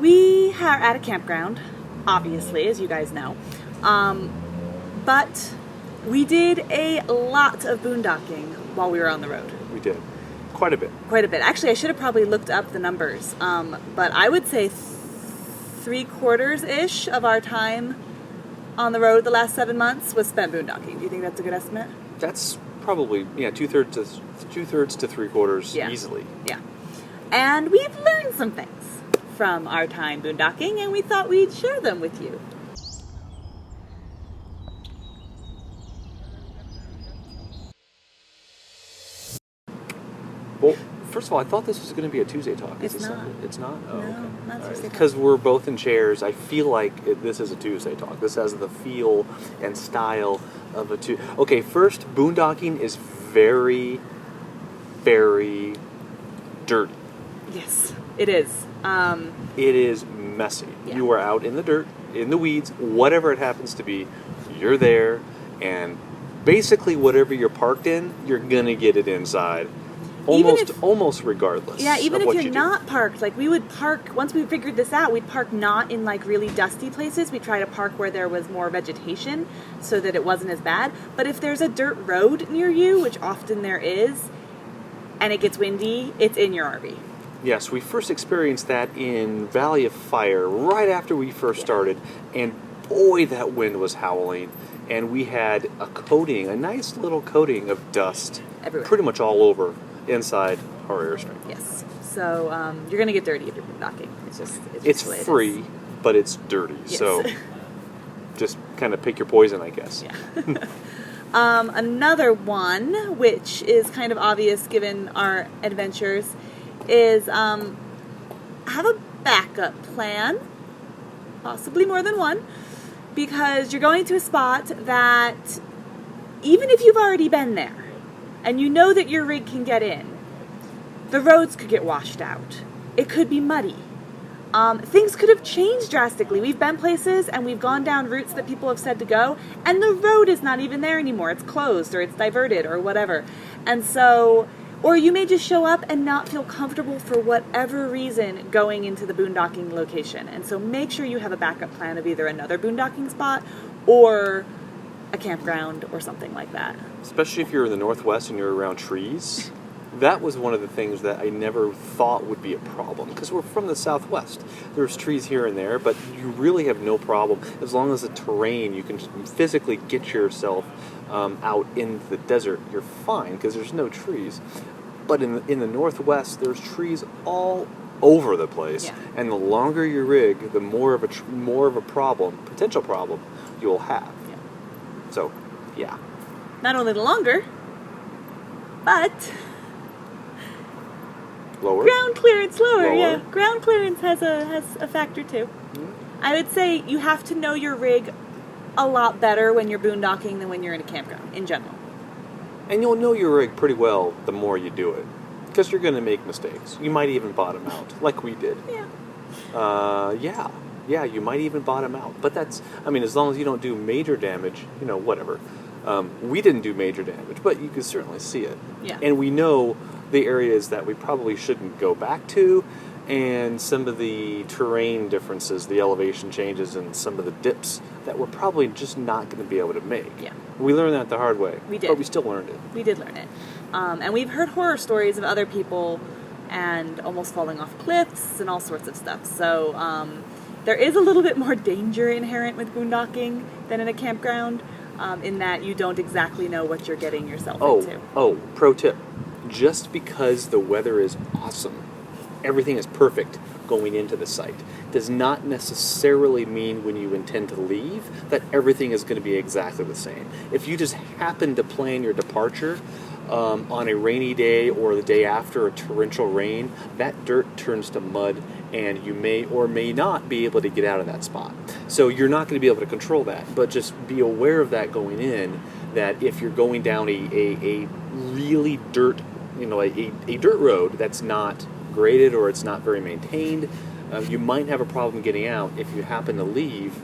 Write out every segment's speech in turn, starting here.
We are at a campground, obviously, as you guys know. But we did a lot of boondocking while we were on the road. We did. Quite a bit. Quite a bit. Actually, I should have probably looked up the numbers. But I would say 3/4-ish of our time on the road the last 7 months was spent boondocking. Do you think that's a good estimate? That's probably, 2/3 to 3/4 easily. Yeah. And we've learned some things from our time boondocking, and we thought we'd share them with you. Well, first of all, I thought this was going to be a Tuesday talk. It's not. It's not? Oh, No, okay. not Tuesday talk. Because we're both in chairs, I feel like this is a Tuesday talk. This has the feel and style of a Tuesday. Okay, first, boondocking is very, very dirty. Yes, it is. It is messy. Yeah. You are out in the dirt, in the weeds, whatever it happens to be, you're there, and basically whatever you're parked in, you're going to get it inside. Almost regardless. Yeah, even of if what you're you not parked, like we would park, once we figured this out, we'd park not in like really dusty places. We try to park where there was more vegetation so that it wasn't as bad. But if there's a dirt road near you, which often there is, and it gets windy, it's in your RV. Yes, we first experienced that in Valley of Fire right after we first started, and boy, that wind was howling. And we had a nice little coating of dust Everywhere. pretty much all over inside our Airstream. Yes. So you're going to get dirty if you're boondocking. It's the way it free, is. but it's dirty. Yes. So just kind of pick your poison, I guess. Yeah. Another one, which is kind of obvious given our adventures, is have a backup plan, possibly more than one, because you're going to a spot that even if you've already been there and you know that your rig can get in, the roads could get washed out. It could be muddy. Things could have changed drastically. We've been places and we've gone down routes that people have said to go, and the road is not even there anymore. It's closed or it's diverted or whatever. And so, or you may just show up and not feel comfortable for whatever reason going into the boondocking location. And so make sure you have a backup plan of either another boondocking spot or a campground or something like that. Especially if you're in the Northwest and you're around trees. That was one of the things that I never thought would be a problem, because we're from the Southwest. There's trees here and there, but you really have no problem as long as the terrain, you can physically get yourself out in the desert. You're fine because there's no trees. But in the Northwest, there's trees all over the place, yeah. And the longer your rig, the more of a problem, potential problem, you will have. Yeah. So, yeah. Not only the longer, but Lower. ground clearance lower. Lower. Yeah, ground clearance has a factor too. I would say you have to know your rig a lot better when you're boondocking than when you're in a campground in general. And you'll know your rig pretty well the more you do it, because you're going to make mistakes. You might even bottom out, like we did. Yeah. Yeah, you might even bottom out. But that's, as long as you don't do major damage, whatever. We didn't do major damage, but you can certainly see it. Yeah. And we know the areas that we probably shouldn't go back to, and some of the terrain differences, the elevation changes, and some of the dips that we're probably just not going to be able to make. Yeah. We learned that the hard way. We did. But we still learned it. We did learn it. And we've heard horror stories of other people and almost falling off cliffs and all sorts of stuff. So there is a little bit more danger inherent with boondocking than in a campground, in that you don't exactly know what you're getting yourself into. Oh, pro tip. Just because the weather is awesome, everything is perfect going into the site, does not necessarily mean when you intend to leave that everything is going to be exactly the same. If you just happen to plan your departure on a rainy day or the day after a torrential rain, that dirt turns to mud and you may or may not be able to get out of that spot. So you're not going to be able to control that, but just be aware of that going in, that if you're going down a really dirt, a dirt road that's not graded or it's not very maintained, you might have a problem getting out if you happen to leave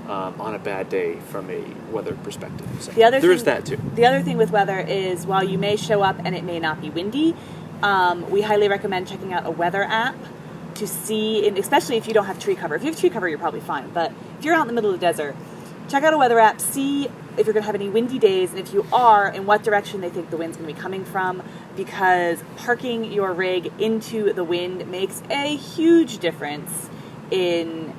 on a bad day from a weather perspective. So there's that too. The other thing with weather is, while you may show up and it may not be windy, we highly recommend checking out a weather app to see, and especially if you don't have tree cover. If you have tree cover, you're probably fine. But if you're out in the middle of the desert, check out a weather app, see if you're going to have any windy days, and if you are, in what direction they think the wind's going to be coming from, because parking your rig into the wind makes a huge difference in...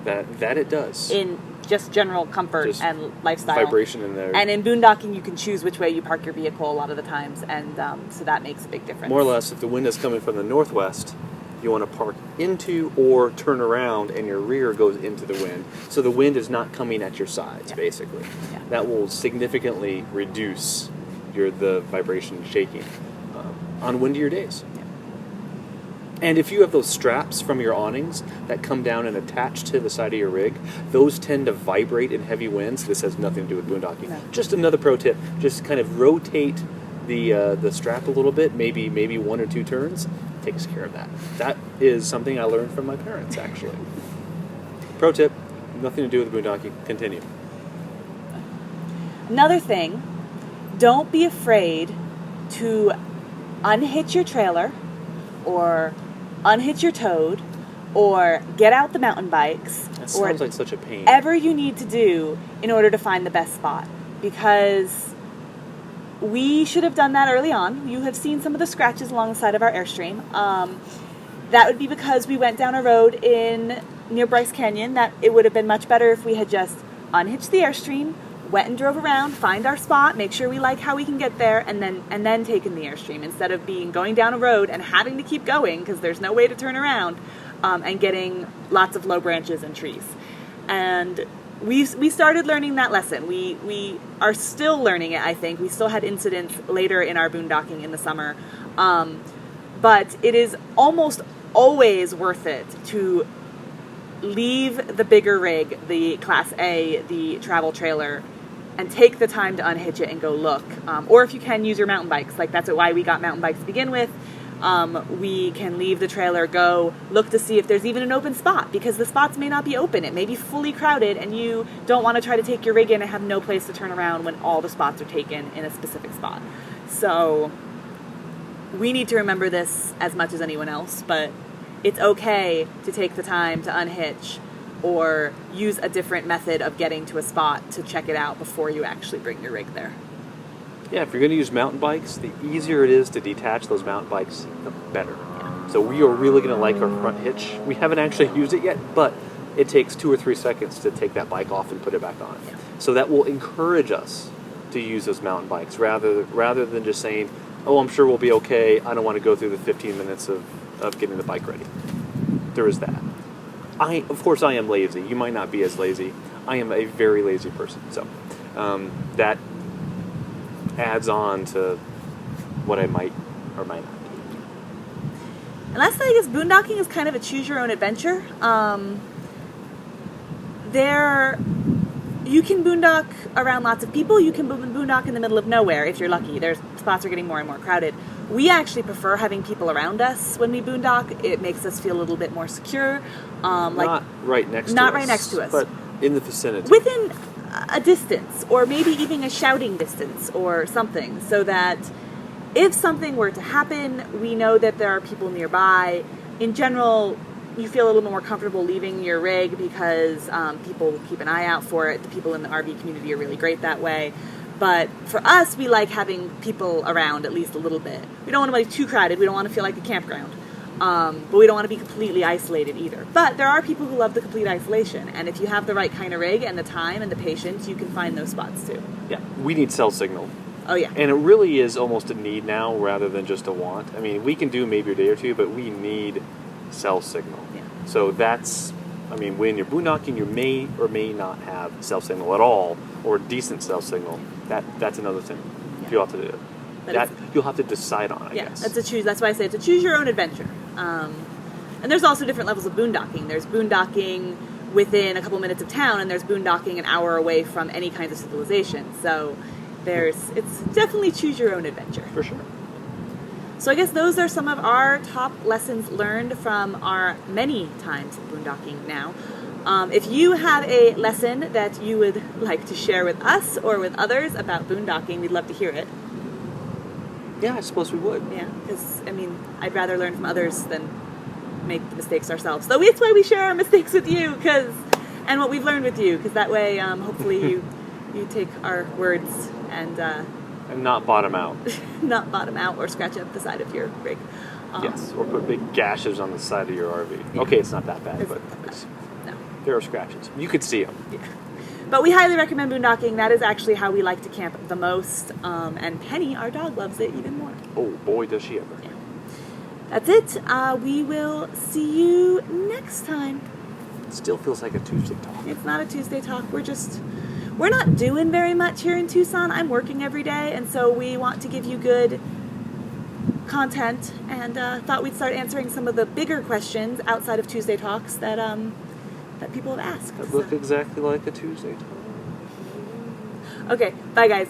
That it does. In just general comfort just and lifestyle. Vibration in there. And in boondocking, you can choose which way you park your vehicle a lot of the times, and so that makes a big difference. More or less, if the wind is coming from the northwest, you want to park into or turn around and your rear goes into the wind. So the wind is not coming at your sides, basically. Yeah. That will significantly reduce the vibration shaking on windier days. Yeah. And if you have those straps from your awnings that come down and attach to the side of your rig, those tend to vibrate in heavy winds. This has nothing to do with boondocking. No. Just another pro tip, just kind of rotate the strap a little bit, maybe 1 or 2 turns, takes care of that. That is something I learned from my parents, actually. Pro tip, nothing to do with boondocking. Continue. Another thing, don't be afraid to unhitch your trailer or unhitch your toad or get out the mountain bikes. That sounds like such a pain. Whatever you need to do in order to find the best spot, because we should have done that early on. You have seen some of the scratches along the side of our Airstream. That would be because we went down a road near Bryce Canyon that it would have been much better if we had just unhitched the Airstream, went and drove around, find our spot, make sure we like how we can get there, and then taken the Airstream, instead of going down a road and having to keep going because there's no way to turn around, and getting lots of low branches and trees. And we started learning that lesson. We are still learning it, I think. We still had incidents later in our boondocking in the summer. But it is almost always worth it to leave the bigger rig, the Class A, the travel trailer, and take the time to unhitch it and go look. Or if you can, use your mountain bikes. Like, that's why we got mountain bikes to begin with. We can leave the trailer, go look to see if there's even an open spot, because the spots may not be open. It may be fully crowded, and you don't want to try to take your rig in and have no place to turn around when all the spots are taken in a specific spot. So we need to remember this as much as anyone else, but it's okay to take the time to unhitch or use a different method of getting to a spot to check it out before you actually bring your rig there. Yeah, if you're going to use mountain bikes, the easier it is to detach those mountain bikes, the better. So we are really going to like our front hitch. We haven't actually used it yet, but it takes 2 or 3 seconds to take that bike off and put it back on. Yeah. So that will encourage us to use those mountain bikes rather than just saying, oh, I'm sure we'll be okay. I don't want to go through the 15 minutes of getting the bike ready. There is that. Of course, I am lazy. You might not be as lazy. I am a very lazy person. So that adds on to what I might or might not do. And lastly, I guess boondocking is kind of a choose-your-own adventure. You can boondock around lots of people. You can boondock in the middle of nowhere if you're lucky. Spots are getting more and more crowded. We actually prefer having people around us when we boondock. It makes us feel a little bit more secure. Not right next to us, but in the vicinity. Within a distance, or maybe even a shouting distance or something, so that if something were to happen, we know that there are people nearby. In general, you feel a little more comfortable leaving your rig because people keep an eye out for it. The people in the RV community are really great that way. But for us, we like having people around at least a little bit. We don't want to be too crowded. We don't want to feel like a campground. But we don't want to be completely isolated either. But there are people who love the complete isolation. And if you have the right kind of rig and the time and the patience, you can find those spots too. Yeah, we need cell signal. Oh, yeah. And it really is almost a need now rather than just a want. I mean, we can do maybe a day or two, but we need cell signal. Yeah. So when you're boondocking, you may or may not have cell signal at all, or decent cell signal. That's another thing you'll have to do. You'll have to decide on, I guess. That's why I say it's a choose-your-own adventure. And there's also different levels of boondocking. There's boondocking within a couple minutes of town, and there's boondocking an hour away from any kinds of civilization. So it's definitely choose-your-own adventure. For sure. So I guess those are some of our top lessons learned from our many times boondocking now. If you have a lesson that you would like to share with us or with others about boondocking, we'd love to hear it. Yeah, I suppose we would. Yeah, because, I'd rather learn from others than make the mistakes ourselves. So it's why we share our mistakes with you, and what we've learned with you, because that way, hopefully, you take our words and not bottom out. not bottom out or scratch up the side of your rig. Yes, or put big gashes on the side of your RV. Yeah. Okay, it's not that bad, It's but not that bad. No. there are scratches. You could see them. Yeah. But we highly recommend boondocking. That is actually how we like to camp the most. And Penny, our dog, loves it even more. Oh boy, does she ever. Yeah. That's it. We will see you next time. It still feels like a Tuesday talk. It's not a Tuesday talk. We're not doing very much here in Tucson. I'm working every day, and so we want to give you good content, and thought we'd start answering some of the bigger questions outside of Tuesday talks that people have asked. It looked exactly like a Tuesday talk. Okay, bye guys.